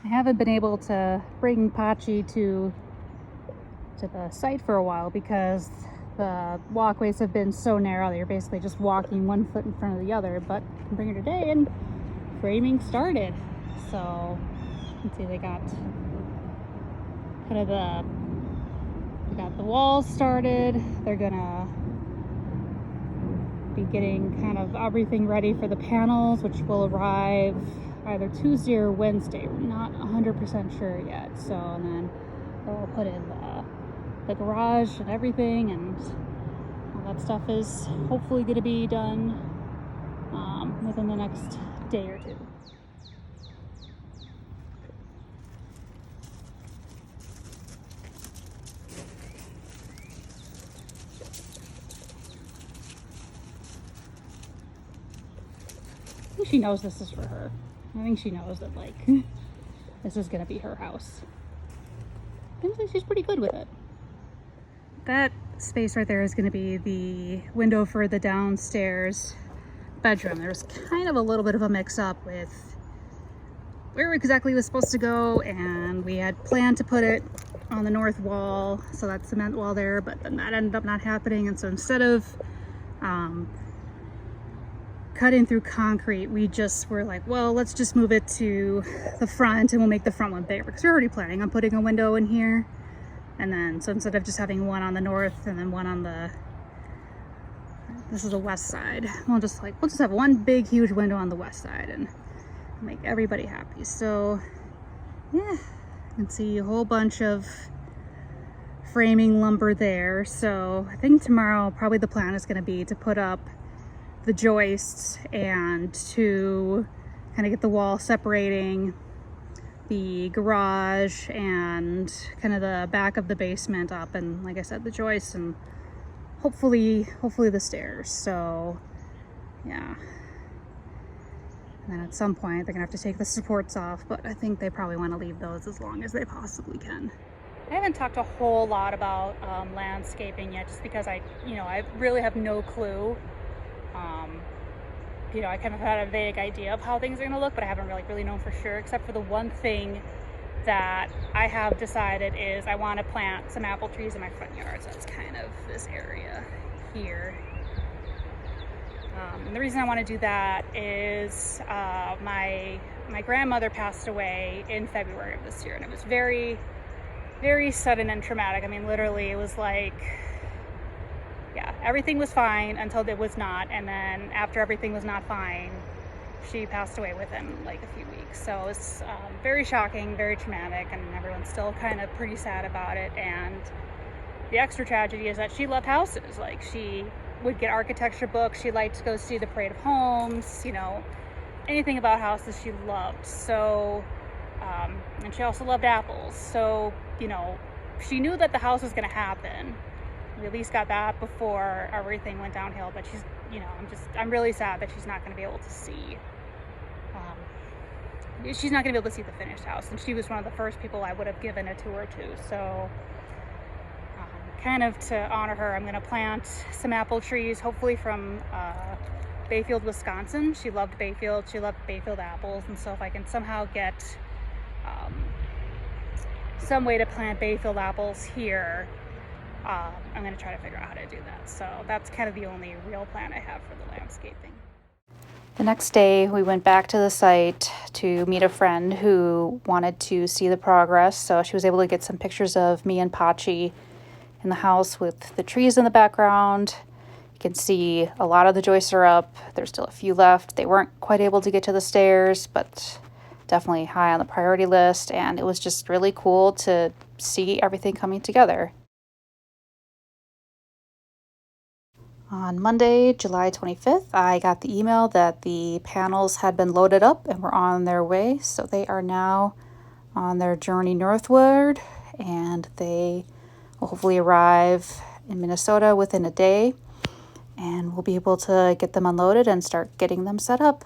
I haven't been able to bring Pachi to the site for a while because the walkways have been so narrow that you're basically just walking one foot in front of the other. But I can bring her today and framing started. So you can see they got kind of the walls started. They're gonna be getting kind of everything ready for the panels, which will arrive either Tuesday or Wednesday. We're not 100% sure yet. So, and then they'll put in the garage and everything, and all that stuff is hopefully going to be done within the next day or two. I think she knows this is for her. I think she knows that, like, this is going to be her house. Seems like she's pretty good with it. That space right there is going to be the window for the downstairs bedroom. There's kind of a little bit of a mix-up with where exactly it was supposed to go, and we had planned to put it on the north wall, so that cement wall there, but then that ended up not happening. And so instead of cutting through concrete, we just were like, well, let's just move it to the front and we'll make the front one bigger, because we're already planning on putting a window in here. And then, so instead of just having one on the north and then one on this is the west side, we'll just have one big huge window on the west side and make everybody happy. So yeah, you can see a whole bunch of framing lumber there. So I think tomorrow probably the plan is going to be to put up the joists and to kind of get the wall separating the garage and kind of the back of the basement up, and like I said, the joists, and hopefully the stairs. So yeah, and then at some point they're gonna have to take the supports off, but I think they probably want to leave those as long as they possibly can. I haven't talked a whole lot about landscaping yet, just because I really have no clue. I kind of had a vague idea of how things are going to look, but I haven't really known for sure, except for the one thing that I have decided is I want to plant some apple trees in my front yard. So that's kind of this area here. And the reason I want to do that is my grandmother passed away in February of this year, and it was very, very sudden and traumatic. I mean, literally, it was like, yeah, everything was fine until it was not, and then after everything was not fine, she passed away within like a few weeks. So it's very shocking, very traumatic, and everyone's still kind of pretty sad about it. And the extra tragedy is that she loved houses. Like, she would get architecture books, she liked to go see the Parade of Homes, anything about houses she loved. So and she also loved apples. So she knew that the house was going to happen. We at least got that before everything went downhill, but she's, I'm really sad that she's not going to be able to see, she's not going to be able to see the finished house, and she was one of the first people I would have given a tour to. So kind of to honor her, I'm going to plant some apple trees, hopefully from Bayfield, Wisconsin. She loved Bayfield, she loved Bayfield apples, and so if I can somehow get some way to plant Bayfield apples here, I'm going to try to figure out how to do that. So that's kind of the only real plan I have for the landscaping. The next day, we went back to the site to meet a friend who wanted to see the progress. So she was able to get some pictures of me and Pachi in the house with the trees in the background. You can see a lot of the joists are up. There's still a few left. They weren't quite able to get to the stairs, but definitely high on the priority list. And it was just really cool to see everything coming together. On Monday, July 25th, I got the email that the panels had been loaded up and were on their way. So they are now on their journey northward, and they will hopefully arrive in Minnesota within a day, and we'll be able to get them unloaded and start getting them set up.